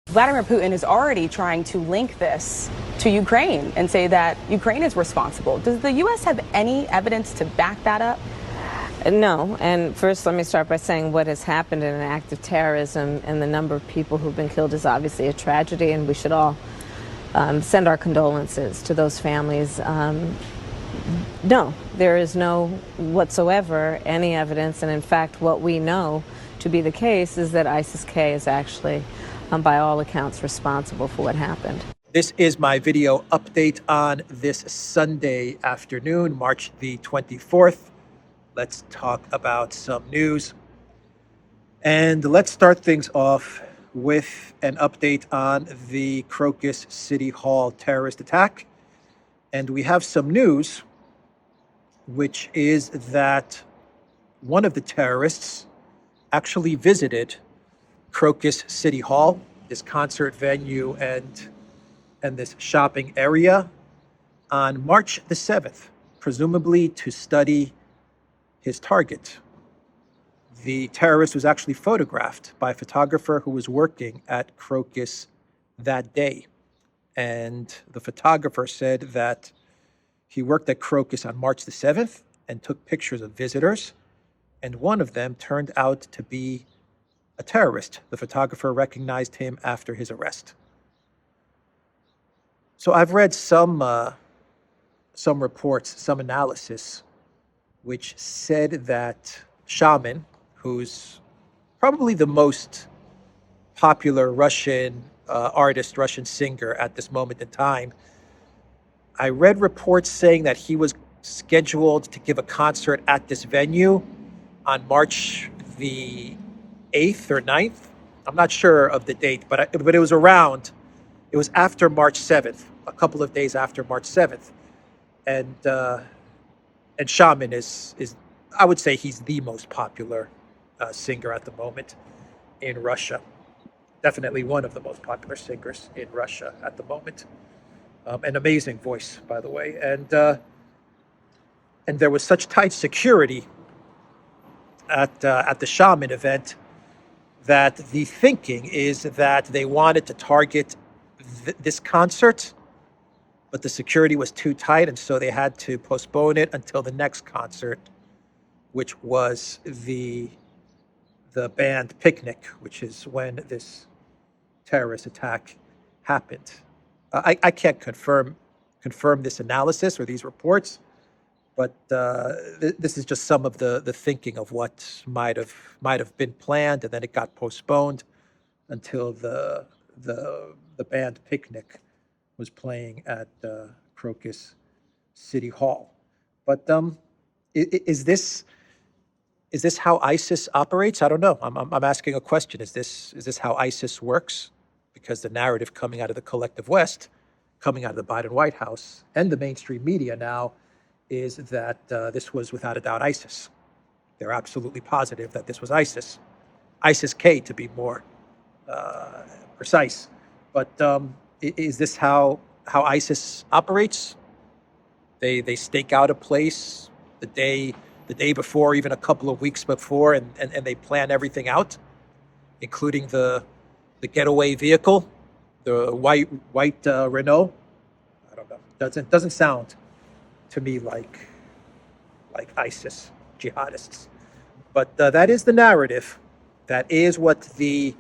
Vladimir Putin is already trying to link this to Ukraine and say that Ukraine is responsible. Does the U.S. have any evidence to back that up? No. And first, let me start by saying what has happened in an act of terrorism and the number of people who've been killed is obviously a tragedy, and we should all send our condolences to those families. No, there is no whatsoever any evidence. And in fact, what we know to be the case is that ISIS-K is actually, by all accounts, responsible for what happened. This is my video update on this Sunday afternoon, March the 24th. Let's talk about some news. And let's start things off with an update on the Crocus City Hall terrorist attack. And we have some news, which is that one of the terrorists actually visited Crocus City Hall, this concert venue and this shopping area, on March the 7th, presumably to study his target. The terrorist was actually photographed by a photographer who was working at Crocus that day. And the photographer said that he worked at Crocus on March the 7th and took pictures of visitors. And one of them turned out to be a terrorist. The photographer recognized him after his arrest. So I've read some reports, some analysis, which said that Shaman, who's probably the most popular Russian artist, Russian singer at this moment in time, I read reports saying that he was scheduled to give a concert at this venue on March the 8th or 9th. I'm not sure of the date, but it was around. It was after March 7th, a couple of days after March 7th. And Shaman is I would say he's the most popular singer at the moment in Russia. Definitely one of the most popular singers in Russia at the moment. An amazing voice, by the way. And there was such tight security at the Shaman event that the thinking is that they wanted to target this concert, but the security was too tight, and so they had to postpone it until the next concert, which was the band Picnic, which is when this terrorist attack happened. I can't confirm this analysis or these reports, but this is just some of the thinking of what might have been planned, and then it got postponed until the band Picnic was playing at Crocus City Hall. But is this how ISIS operates? I don't know. I'm asking a question. Is this how ISIS works? Because the narrative coming out of the collective West, coming out of the Biden White House and the mainstream media now, is that this was without a doubt ISIS. They're absolutely positive that this was ISIS. ISIS-K to be more precise. But is this how ISIS operates? They stake out a place the day before, even a couple of weeks before, and they plan everything out, including the getaway vehicle, the white Renault. I don't know. Doesn't sound to me like ISIS jihadists. But that is the narrative. That is what the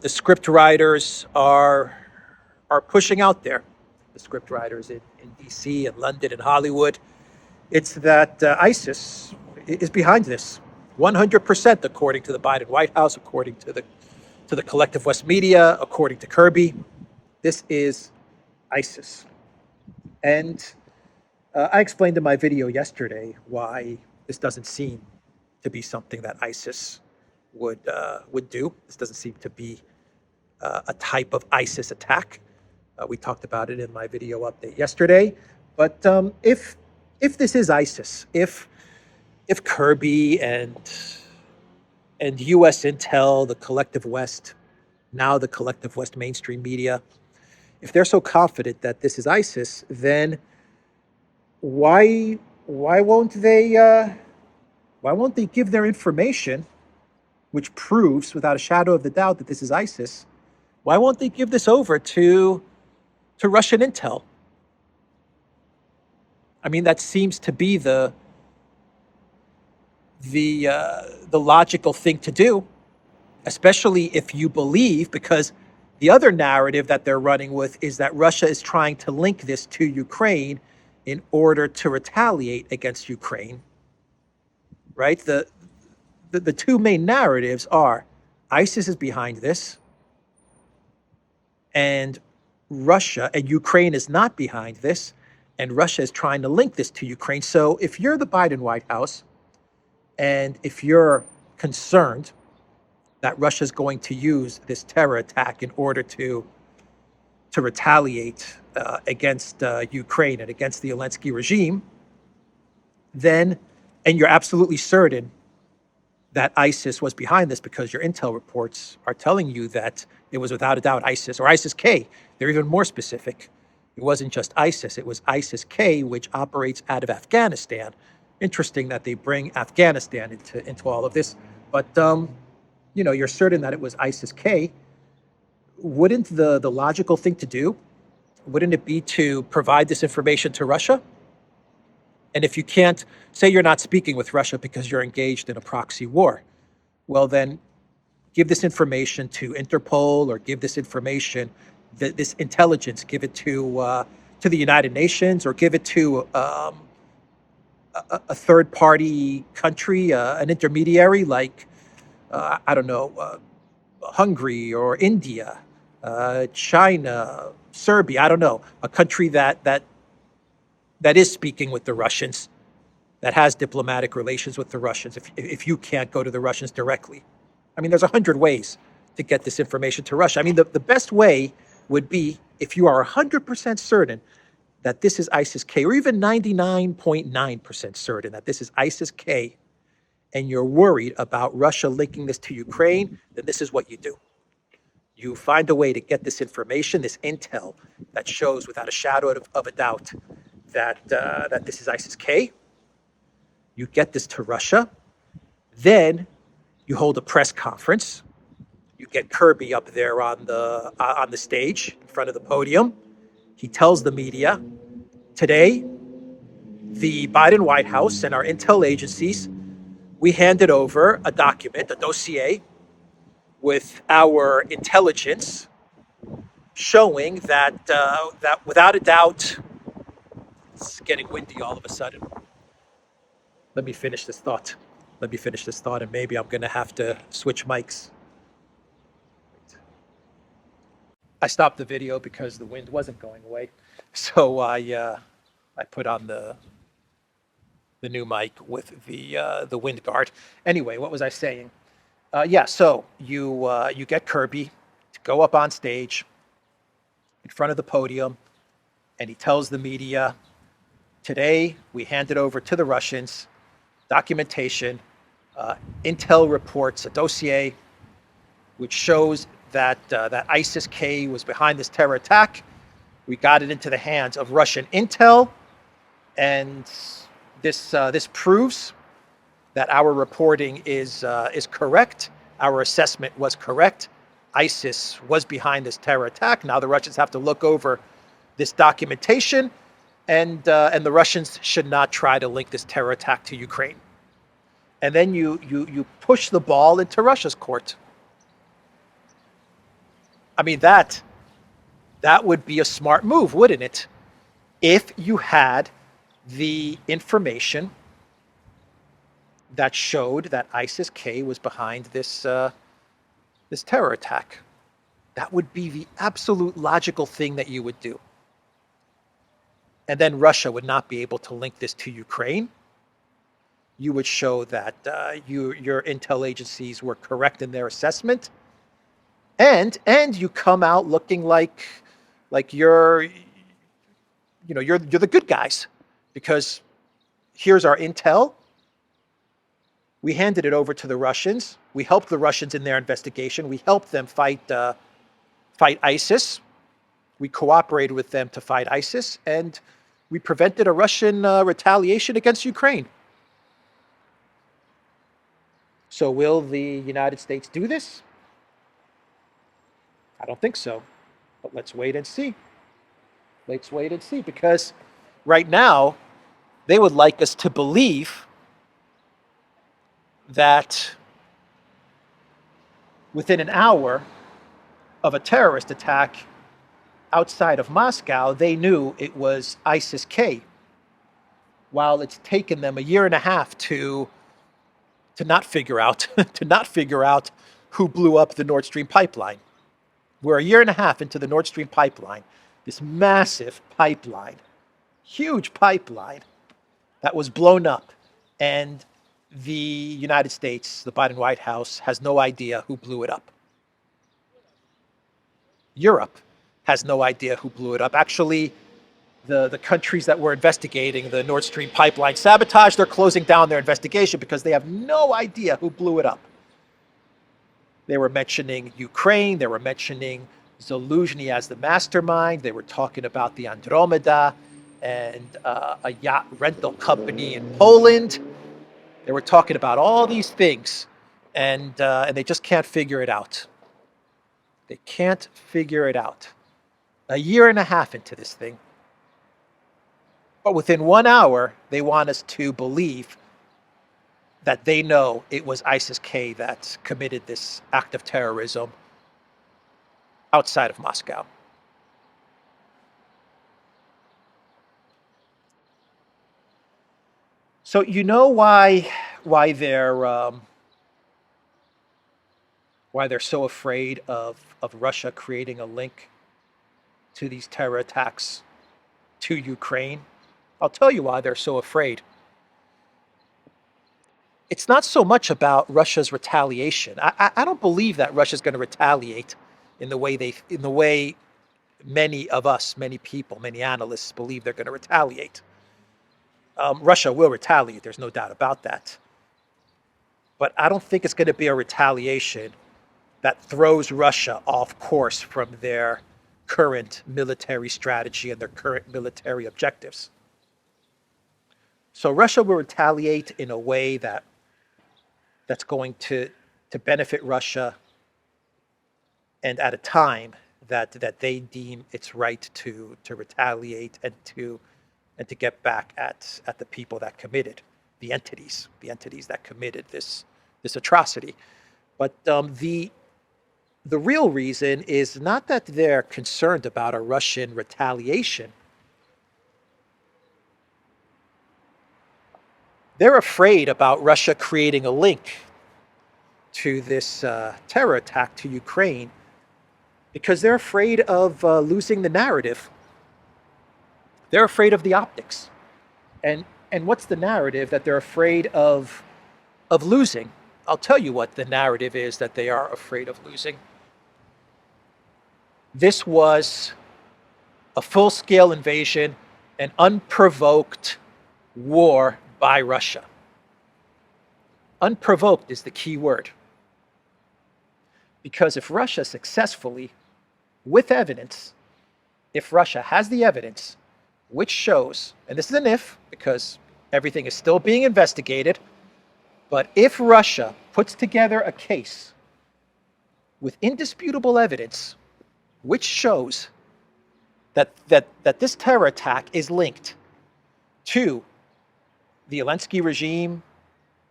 script writers are pushing out there. The script writers in DC and London and Hollywood. It's that ISIS is behind this, 100%, according to the Biden White House, according to the collective West media, according to Kirby. This is ISIS. And I explained in my video yesterday why this doesn't seem to be something that ISIS would do. This doesn't seem to be a type of ISIS attack. We talked about it in my video update yesterday. But if this is ISIS, if Kirby and U.S. intel, the collective West, now the collective West mainstream media, if they're so confident that this is ISIS, then why won't they give their information, which proves without a shadow of the doubt that this is ISIS? Why won't they give this over to Russian intel? I mean, that seems to be the logical thing to do, especially if you believe, because the other narrative that they're running with is that Russia is trying to link this to Ukraine in order to retaliate against Ukraine, right? The two main narratives are ISIS is behind this, and Russia and Ukraine is not behind this, and Russia is trying to link this to Ukraine. So if you're the Biden White House, and if you're concerned that Russia is going to use this terror attack in order to retaliate against Ukraine and against the Elensky regime, then, and you're absolutely certain that ISIS was behind this because your intel reports are telling you that it was without a doubt ISIS or ISIS-K. They're even more specific. It wasn't just ISIS, it was ISIS-K, which operates out of Afghanistan. Interesting that they bring Afghanistan into all of this. But, you're certain that it was ISIS-K. Wouldn't the logical thing to do, wouldn't it be to provide this information to Russia? And if you can't, say you're not speaking with Russia because you're engaged in a proxy war, well then give this information to Interpol or give this information, this intelligence, give it to the United Nations or give it to a third-party country, an intermediary like, I don't know, Hungary or India, China, Serbia, I don't know, a country that is speaking with the Russians, that has diplomatic relations with the Russians, if you can't go to the Russians directly. I mean, there's 100 ways to get this information to Russia. I mean, the best way would be if you are 100% certain that this is ISIS-K, or even 99.9% certain that this is ISIS-K, and you're worried about Russia linking this to Ukraine, then this is what you do. You find a way to get this information, this intel that shows without a shadow of a doubt that this is ISIS-K. You get this to Russia. Then you hold a press conference. You get Kirby up there on the stage in front of the podium. He tells the media, today, the Biden White House and our intel agencies, we handed over a document, a dossier, with our intelligence showing that without a doubt, it's getting windy all of a sudden. Let me finish this thought, and maybe I'm going to have to switch mics. I stopped the video because the wind wasn't going away, so I put on the new mic with the wind guard. Anyway, what was I saying? So you get Kirby to go up on stage in front of the podium, and he tells the media, today we handed over to the Russians documentation, intel reports, a dossier, which shows that ISIS-K was behind this terror attack. We got it into the hands of Russian intel, and this proves that our reporting is correct. Our assessment was correct. ISIS was behind this terror attack. Now the Russians have to look over this documentation, and the Russians should not try to link this terror attack to Ukraine. And then you push the ball into Russia's court. I mean, that would be a smart move, wouldn't it? If you had the information that showed that ISIS-K was behind this terror attack. That would be the absolute logical thing that you would do. And then Russia would not be able to link this to Ukraine. You would show that your intel agencies were correct in their assessment, and you come out looking like you're the good guys, because here's our intel. We handed it over to the Russians. We helped the Russians in their investigation. We helped them fight ISIS. We cooperated with them to fight ISIS, and we prevented a Russian retaliation against Ukraine. So will the United States do this? I don't think so. But let's wait and see. Let's wait and see, because right now they would like us to believe that within an hour of a terrorist attack outside of Moscow, they knew it was ISIS-K, while it's taken them a year and a half to not figure out to not figure out who blew up the Nord Stream pipeline. We're a year and a half into the Nord Stream pipeline, this massive pipeline, huge pipeline that was blown up, and the United States, the Biden White House, has no idea who blew it up. Europe has no idea who blew it up. Actually, the countries that were investigating the Nord Stream pipeline sabotage, they're closing down their investigation because they have no idea who blew it up. They were mentioning Ukraine. They were mentioning Zelensky as the mastermind. They were talking about the Andromeda and a yacht rental company in Poland. They were talking about all these things, and they just can't figure it out. They can't figure it out. A year and a half into this thing. But within 1 hour, they want us to believe that they know it was ISIS-K that committed this act of terrorism outside of Moscow. So you know why they're so afraid of Russia creating a link to these terror attacks to Ukraine? I'll tell you why they're so afraid. It's not so much about Russia's retaliation. I don't believe that Russia's going to retaliate in the way many of us, many people, many analysts believe they're going to retaliate. Russia will retaliate. There's no doubt about that. But I don't think it's going to be a retaliation that throws Russia off course from their current military strategy and their current military objectives. So Russia will retaliate in a way that's going to benefit Russia, and at a time that they deem it's right to retaliate and to get back at the people that committed, the entities that committed this atrocity. But the real reason is not that they're concerned about a Russian retaliation. They're afraid about Russia creating a link to this terror attack to Ukraine because they're afraid of losing the narrative. They're afraid of the optics. And what's the narrative that they're afraid of losing? I'll tell you what the narrative is that they are afraid of losing. This was a full-scale invasion, an unprovoked war by Russia. Unprovoked is the key word. Because if Russia successfully, with evidence, if Russia has the evidence, which shows, and this is an if, because everything is still being investigated, but if Russia puts together a case with indisputable evidence, which shows that this terror attack is linked to the Elensky regime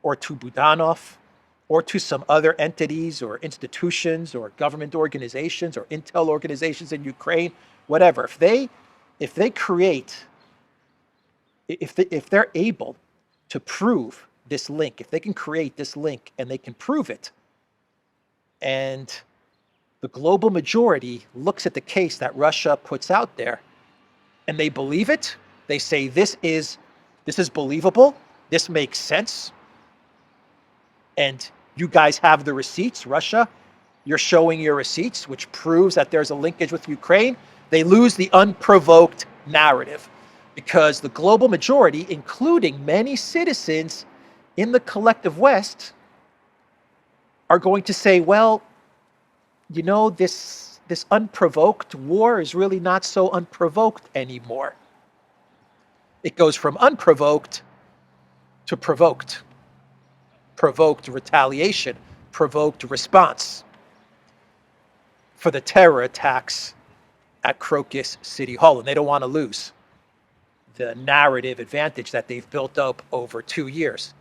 or to Budanov or to some other entities or institutions or government organizations or intel organizations in Ukraine, whatever. If they're able to prove this link, if they can create this link and they can prove it, and the global majority looks at the case that Russia puts out there and they believe it, they say this is believable, this makes sense, and you guys have the receipts, Russia, you're showing your receipts, which proves that there's a linkage with Ukraine, they lose the unprovoked narrative because the global majority, including many citizens in the collective West, are going to say, well, you know, this unprovoked war is really not so unprovoked anymore. It goes from unprovoked to provoked. Provoked retaliation, provoked response. for the terror attacks at Crocus City Hall, and they don't want to lose the narrative advantage that they've built up over 2 years.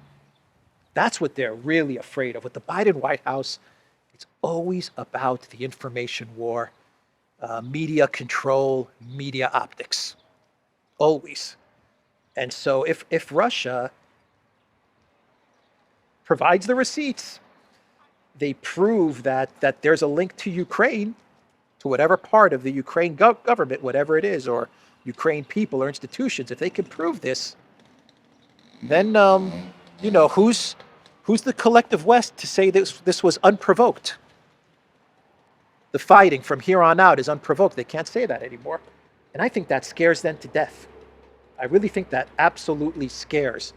That's what they're really afraid of. With the Biden White House, it's always about the information war, media control, media optics, always. And so if Russia provides the receipts, they prove that there's a link to Ukraine, to whatever part of the Ukraine government, whatever it is, or Ukraine people or institutions, if they can prove this, then who's the collective West to say this was unprovoked? The fighting from here on out is unprovoked. They can't say that anymore. And I think that scares them to death. I really think that absolutely scares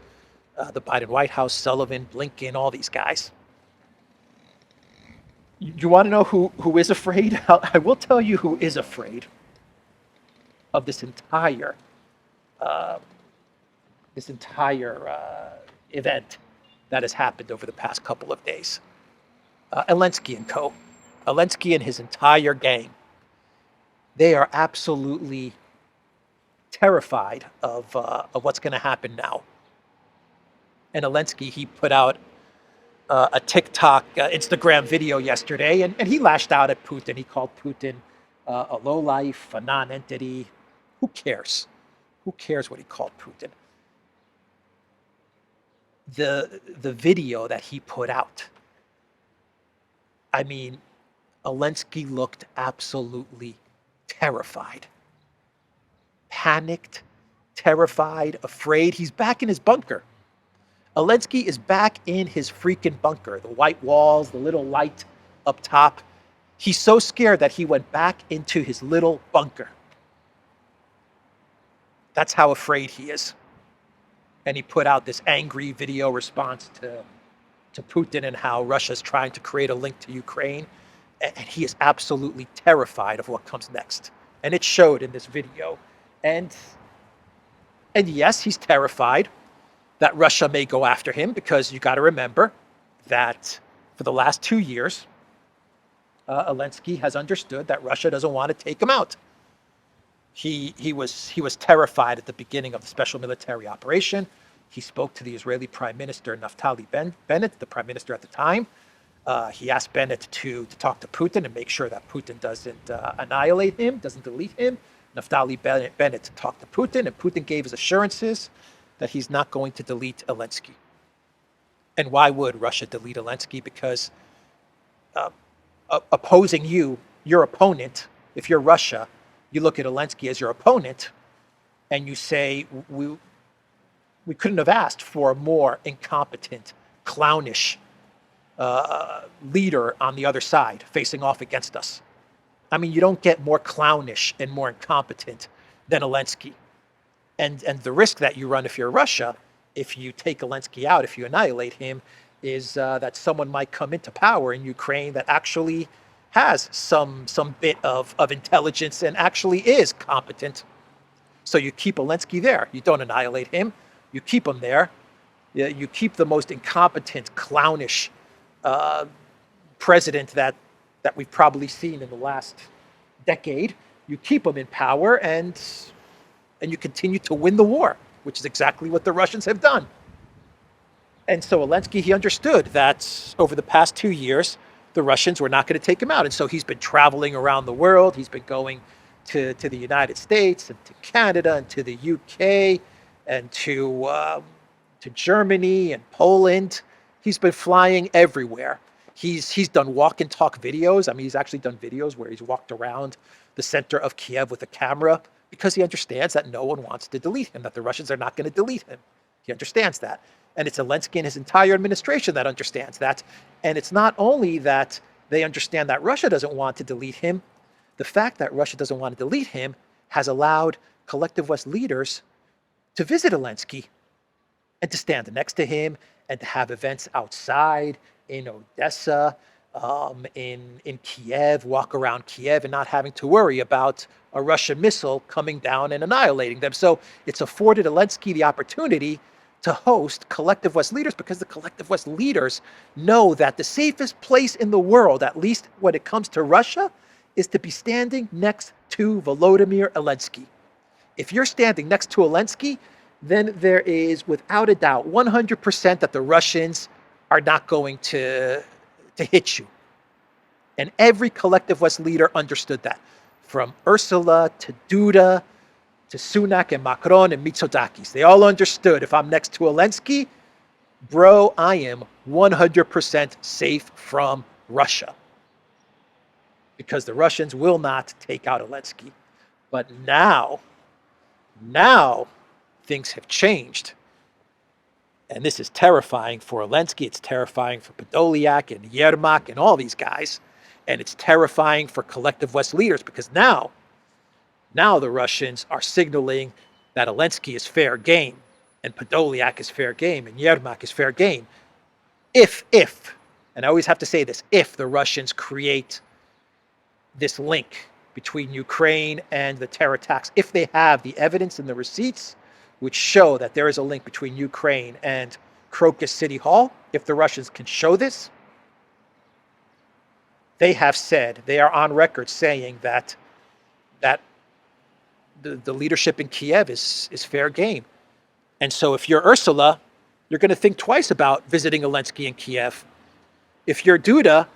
the Biden White House, Sullivan, Blinken, all these guys. You want to know who is afraid? I will tell you who is afraid of this entire event that has happened over the past couple of days. Elensky and co. Elensky and his entire gang. They are absolutely terrified of what's going to happen now. And Elensky, he put out a TikTok, Instagram video yesterday, and he lashed out at Putin. He called Putin a lowlife, a non-entity. Who cares? Who cares what he called Putin? The video that he put out, I mean, Elensky looked absolutely terrified. Panicked, terrified, afraid. He's back in his bunker. Elensky is back in his freaking bunker. The white walls, the little light up top. He's so scared that he went back into his little bunker. That's how afraid he is. And he put out this angry video response to Putin and how Russia's trying to create a link to Ukraine. And he is absolutely terrified of what comes next. And it showed in this video. And yes, he's terrified that Russia may go after him, because you got to remember that for the last 2 years, Elensky has understood that Russia doesn't want to take him out. He was terrified at the beginning of the special military operation. He spoke to the Israeli Prime Minister Naftali Bennett, the Prime Minister at the time. He asked Bennett to talk to Putin and make sure that Putin doesn't annihilate him, doesn't delete him. Naftali Bennett talked to Putin, and Putin gave his assurances that he's not going to delete Elensky. And why would Russia delete Elensky? Because opposing your opponent, if you're Russia, you look at Elensky as your opponent, and you say, we couldn't have asked for a more incompetent, clownish leader on the other side facing off against us. I mean, you don't get more clownish and more incompetent than Elensky. And the risk that you run if you're Russia, if you take Elensky out, if you annihilate him, is that someone might come into power in Ukraine that actually has some bit of intelligence and actually is competent. So you keep Elensky there. You don't annihilate him. You keep him there. You keep the most incompetent, clownish president that we've probably seen in the last decade. You keep him in power, and you continue to win the war, which is exactly what the Russians have done. And so Elensky, he understood that over the past 2 years, the Russians were not going to take him out. And so he's been traveling around the world. He's been going to the United States and to Canada and to the UK and to Germany and Poland. He's been flying everywhere. He's done walk and talk videos. I mean, he's actually done videos where he's walked around the center of Kiev with a camera, because he understands that no one wants to delete him, that the Russians are not going to delete him. He understands that. And it's Zelensky and his entire administration that understands that. And it's not only that they understand that Russia doesn't want to delete him, the fact that Russia doesn't want to delete him has allowed collective West leaders to visit Elensky and to stand next to him and to have events outside in Odessa, in Kiev, walk around Kiev and not having to worry about a Russian missile coming down and annihilating them. So it's afforded Elensky the opportunity to host collective West leaders, because the collective West leaders know that the safest place in the world, at least when it comes to Russia, is to be standing next to Volodymyr Elensky. If you're standing next to Elensky, then there is, without a doubt, 100% that the Russians are not going to hit you. And every collective West leader understood that, from Ursula to Duda to Sunak and Macron and Mitsotakis. They all understood, if I'm next to Elensky, bro, I am 100% safe from Russia. Because the Russians will not take out Elensky. But now things have changed. And this is terrifying for Elensky. It's terrifying for Podolyak and Yermak and all these guys. And it's terrifying for collective West leaders, because now the Russians are signaling that Elensky is fair game and Podolyak is fair game and Yermak is fair game. If, and I always have to say this, if the Russians create this link between Ukraine and the terror attacks, if they have the evidence and the receipts which show that there is a link between Ukraine and Crocus City Hall, if the Russians can show this, they have said, they are on record saying that the leadership in Kiev is fair game. And so if you're Ursula, you're going to think twice about visiting Elensky in Kiev. If you're Duda,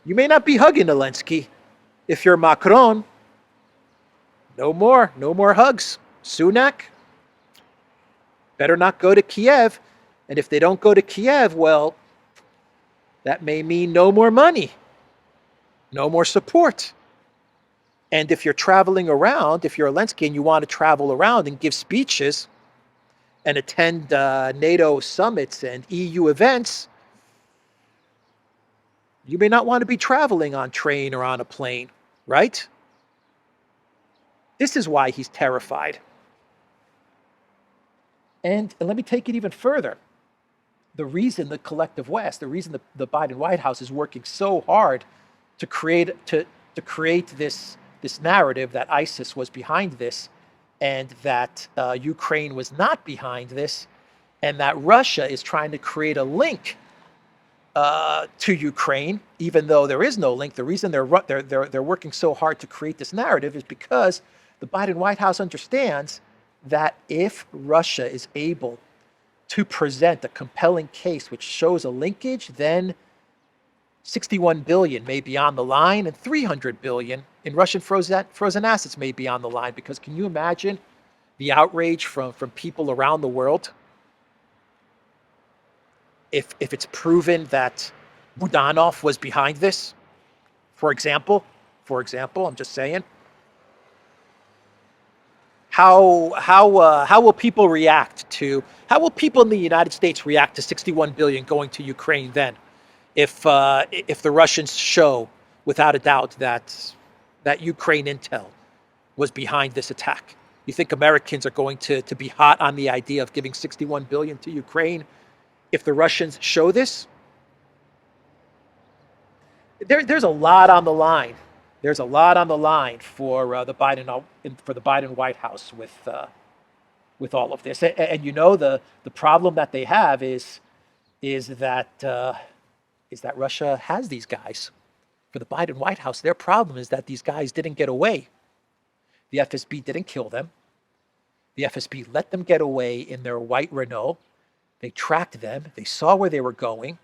you may not be hugging Elensky. If you're Macron, no more hugs. Sunak, better not go to Kiev. And if they don't go to Kiev, well, that may mean no more money, no more support. And if you're traveling around, if you're Elensky and you want to travel around and give speeches and attend NATO summits and EU events, you may not want to be traveling on train or on a plane, right? This is why he's terrified. And let me take it even further. The reason the collective West, the reason the Biden White House is working so hard to create this narrative that ISIS was behind this, and that Ukraine was not behind this, and that Russia is trying to create a link to Ukraine, even though there is no link. The reason they're working so hard to create this narrative is because the Biden White House understands that if Russia is able to present a compelling case which shows a linkage, then 61 billion may be on the line, and 300 billion in Russian frozen assets may be on the line. Because can you imagine the outrage from people around the world if it's proven that Budanov was behind this? For example, I'm just saying. How will people react to? How will people in the United States react to 61 billion going to Ukraine then? If the Russians show, without a doubt, that Ukraine intel was behind this attack, you think Americans are going to be hot on the idea of giving 61 billion to Ukraine if the Russians show this? There's a lot on the line. There's a lot on the line for the Biden White House with all of this. And you know, the problem that they have is that Russia has these guys. For the Biden White House, their problem is that these guys didn't get away. The FSB didn't kill them. The FSB let them get away in their white Renault. They tracked them. They saw where they were going.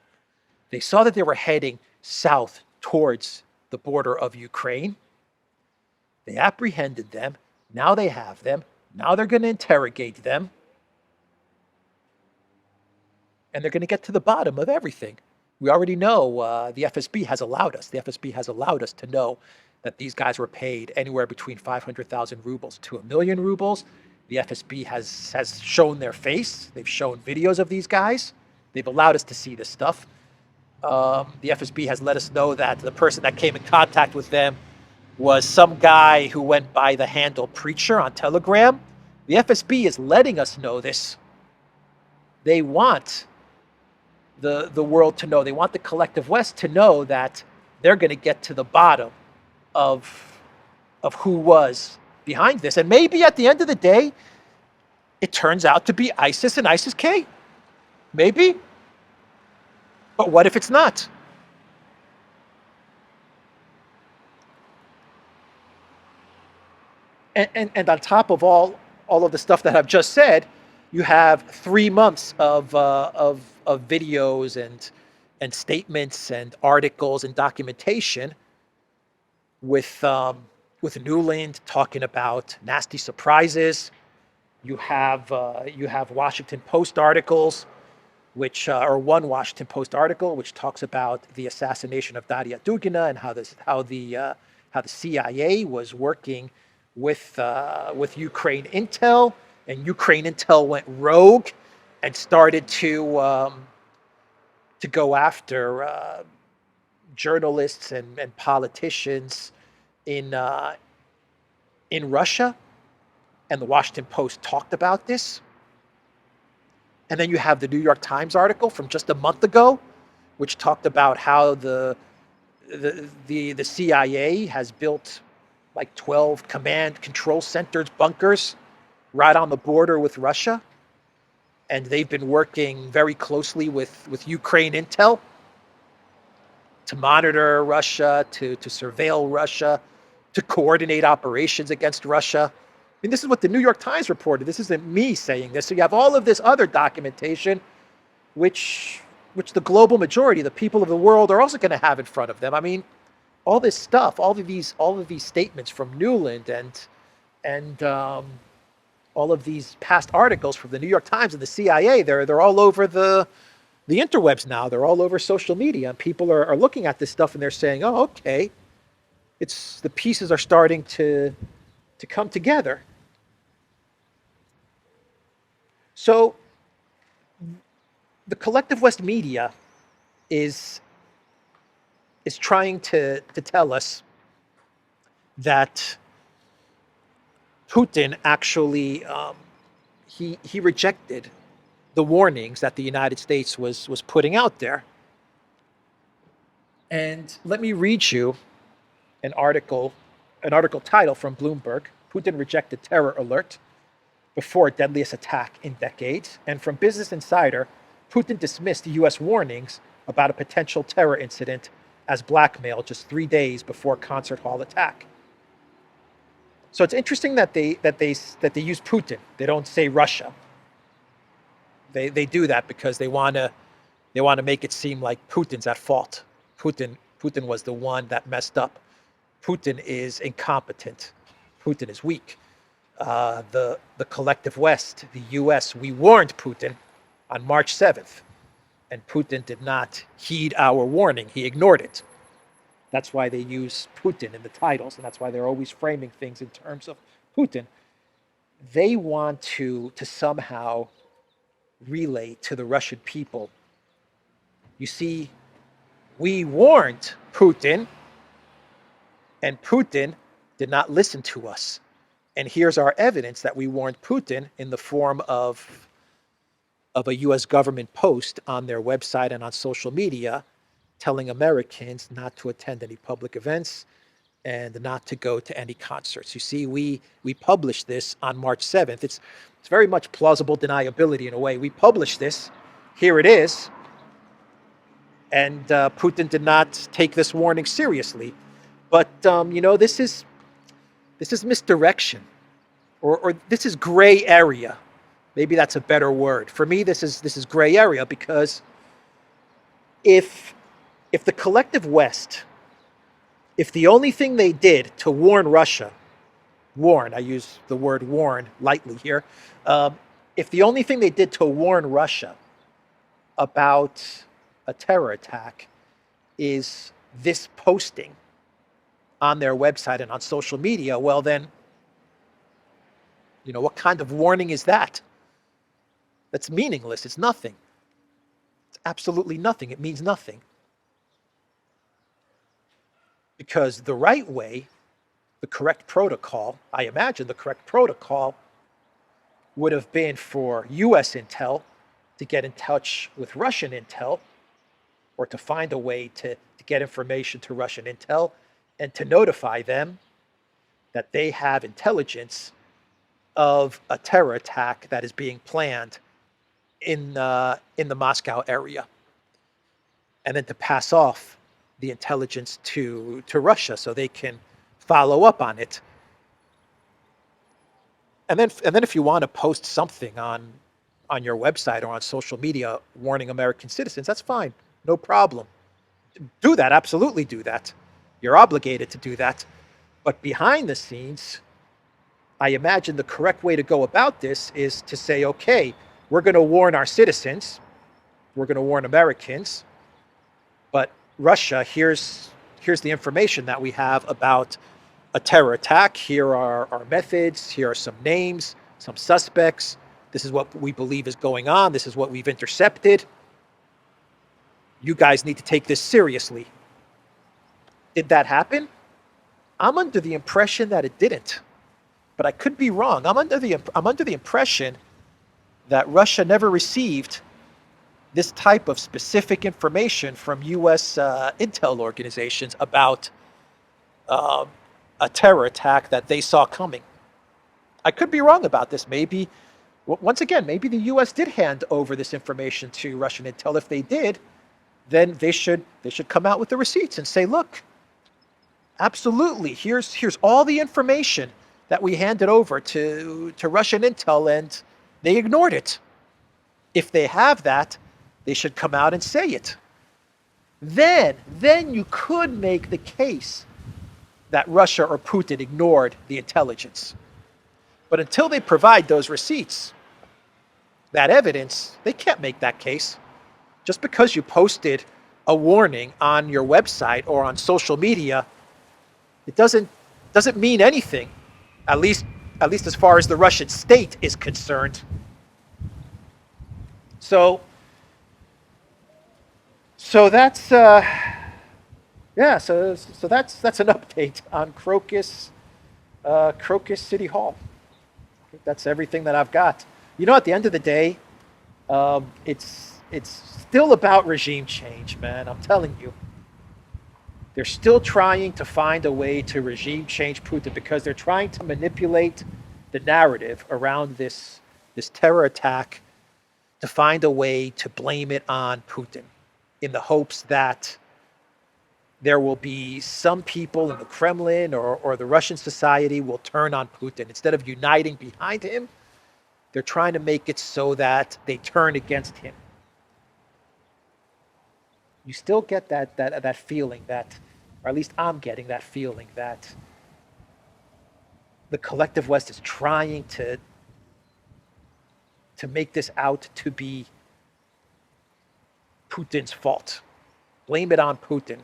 They saw that they were heading south towards the border of Ukraine. They apprehended them. Now they have them. Now they're going to interrogate them. And they're going to get to the bottom of everything. We already know the FSB has allowed us. The FSB has allowed us to know that these guys were paid anywhere between 500,000 rubles to 1 million rubles. The FSB has shown their face. They've shown videos of these guys. They've allowed us to see this stuff. The FSB has let us know that the person that came in contact with them was some guy who went by the handle Preacher on Telegram. The FSB is letting us know this. They want the world to know. They want the collective West to know that they're going to get to the bottom of who was behind this. And maybe at the end of the day, it turns out to be ISIS and ISIS-K. Maybe. But what if it's not? And on top of all of the stuff that I've just said, you have 3 months of videos and statements and articles and documentation with Newland talking about nasty surprises. You have Washington Post articles, which or one Washington Post article which talks about the assassination of Daria Dugina and how the CIA was working with Ukraine intel, and Ukraine intel went rogue and started to go after journalists and politicians in Russia, and the Washington Post talked about this. And then you have the New York Times article from just a month ago, which talked about how the CIA has built like 12 command control centers, bunkers, right on the border with Russia. And they've been working very closely with Ukraine intel to monitor Russia, to surveil Russia, to coordinate operations against Russia. I mean, this is what the New York Times reported. This isn't me saying this. So you have all of this other documentation, which the global majority, the people of the world, are also going to have in front of them. I mean, all this stuff, all of these statements from Newland and all of these past articles from the New York Times and the CIA, they're all over the interwebs now. They're all over social media, and people are looking at this stuff and they're saying, "Oh, okay, it's the pieces are starting to come together." So the collective West media is trying to tell us that Putin actually he rejected the warnings that the United States was putting out there. And let me read you an article title from Bloomberg: "Putin rejected terror alert before deadliest attack in decades." And from Business Insider, "Putin dismissed U.S. warnings about a potential terror incident as blackmail just 3 days before concert hall attack." So it's interesting that they use Putin. They don't say Russia. They do that because they want to make it seem like Putin's at fault. Putin was the one that messed up. Putin is incompetent. Putin is weak. The collective West, the U.S., we warned Putin on March 7th, and Putin did not heed our warning. He ignored it. That's why they use Putin in the titles, and that's why they're always framing things in terms of Putin. They want to somehow relay to the Russian people, you see, we warned Putin, and Putin did not listen to us. And here's our evidence that we warned Putin in the form of a U.S. government post on their website and on social media telling Americans not to attend any public events and not to go to any concerts. You see, we published this on March 7th. It's very much plausible deniability in a way. We published this. Here it is. And Putin did not take this warning seriously. But, this is misdirection, or this is gray area. Maybe that's a better word. For me, this is gray area, because if the collective West, if the only thing they did to warn Russia, I use the word warn lightly here, if the only thing they did to warn Russia about a terror attack is this posting on their website and on social media, well then, what kind of warning is that? That's meaningless. It's nothing. It's absolutely nothing. It means nothing. Because the right way, the correct protocol, I imagine the correct protocol would have been for U.S. intel to get in touch with Russian intel, or to find a way to get information to Russian intel and to notify them that they have intelligence of a terror attack that is being planned in the Moscow area, and then to pass off the intelligence to Russia so they can follow up on it. And then if you want to post something on your website or on social media warning American citizens, that's fine. No problem. Do that, absolutely do that. You're obligated to do that. But behind the scenes, I imagine the correct way to go about this is to say, okay, we're going to warn our citizens, we're going to warn Americans, but Russia, here's the information that we have about a terror attack. Here are our methods. Here are some names, some suspects. This is what we believe is going on. This is what we've intercepted. You guys need to take this seriously. Did that happen? I'm under the impression that it didn't, but I could be wrong. I'm under the impression that Russia never received this type of specific information from U.S. Intel organizations about a terror attack that they saw coming. I could be wrong about this. Maybe, once again, maybe the U.S. did hand over this information to Russian intel. If they did, then they should come out with the receipts and say, look, absolutely, here's all the information that we handed over to Russian intel, and they ignored it. If they have that, they should come out and say it. Then you could make the case that Russia or Putin ignored the intelligence. But until they provide those receipts, that evidence, they can't make that case. Just because you posted a warning on your website or on social media, it doesn't mean anything, at least as far as the Russian state is concerned. So that's so that's an update on Crocus City Hall. I think that's everything that I've got. You know, at the end of the day, it's still about regime change, man. I'm telling you. They're still trying to find a way to regime change Putin because they're trying to manipulate the narrative around this terror attack to find a way to blame it on Putin in the hopes that there will be some people in the Kremlin or the Russian society will turn on Putin. Instead of uniting behind him, they're trying to make it so that they turn against him. You still get that feeling that, or at least I'm getting that feeling that the collective West is trying to make this out to be Putin's fault. Blame it on Putin.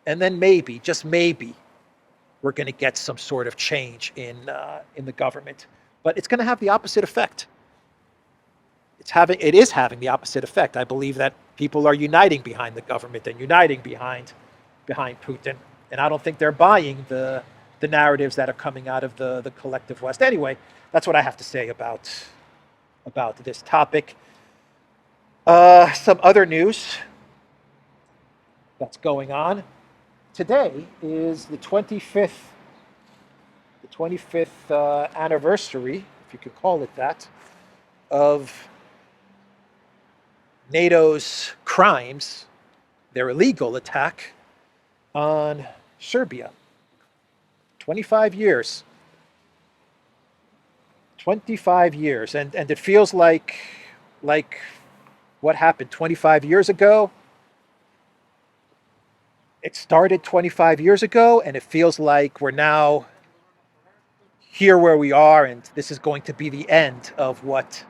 And then maybe, just maybe, we're going to get some sort of change in the government. But it's going to have the opposite effect. It is having the opposite effect. I believe that people are uniting behind the government and uniting behind Putin. And I don't think they're buying the narratives that are coming out of the collective West. Anyway, that's what I have to say about this topic. Some other news that's going on. Today is the 25th anniversary, if you could call it that, of NATO's crimes, their illegal attack on Serbia. 25 years. 25 years. And it feels like what happened 25 years ago. It started 25 years ago, and it feels like we're now here where we are, and this is going to be the end of what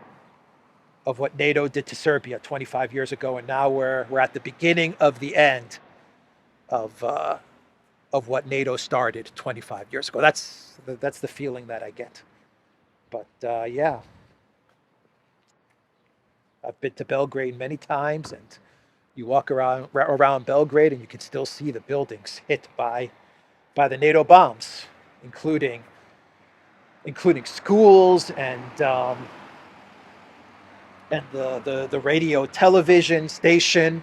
NATO did to Serbia 25 years ago, and now we're at the beginning of the end of what NATO started 25 years ago. That's the feeling that I get. But yeah, I've been to Belgrade many times, and you walk around Belgrade, and you can still see the buildings hit by the NATO bombs, including schools and the radio television station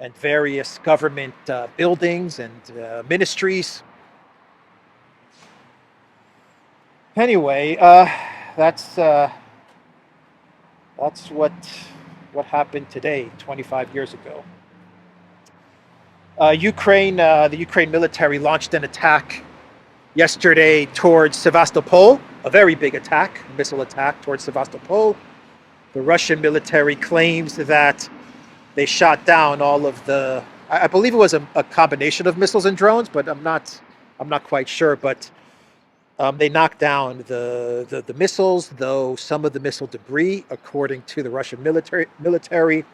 and various government buildings and ministries. Anyway, that's what happened today, 25 years ago. The Ukraine military launched an attack yesterday towards Sevastopol, a very big attack, missile attack towards Sevastopol. The Russian military claims that they shot down all of the, I believe it was a combination of missiles and drones, but I'm not quite sure. But they knocked down the missiles, though some of the missile debris, according to the Russian military,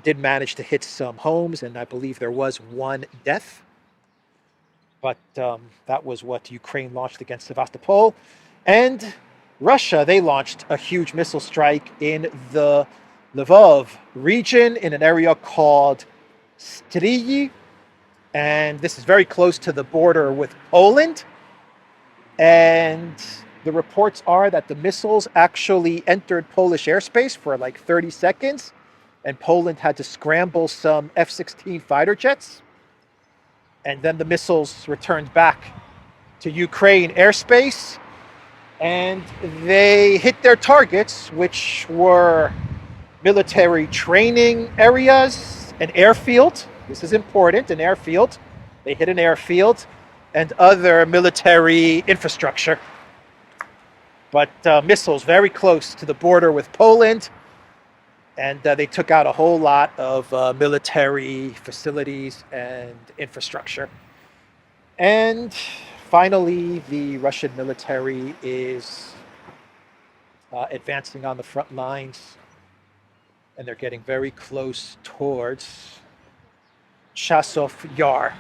did manage to hit some homes, and I believe there was one death. But that was what Ukraine launched against Sevastopol. And Russia, they launched a huge missile strike in the Lvov region in an area called Stryyi. And this is very close to the border with Poland. And the reports are that the missiles actually entered Polish airspace for like 30 seconds. And Poland had to scramble some F-16 fighter jets. And then the missiles returned back to Ukraine airspace. And they hit their targets, which were military training areas, an airfield. This is important, an airfield. They hit an airfield and other military infrastructure. But missiles very close to the border with Poland. And they took out a whole lot of military facilities and infrastructure. And finally, the Russian military is advancing on the front lines, and they're getting very close towards Chasov Yar,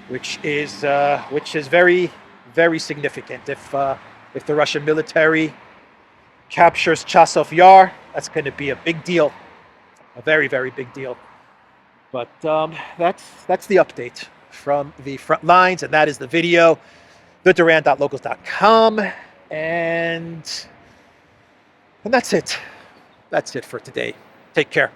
which is very, very significant. If the Russian military captures Chasov Yar, that's going to be a big deal, a very, very big deal. But that's the update from the front lines, and that is the video, theduran.locals.com, and that's it. That's it for today. Take care.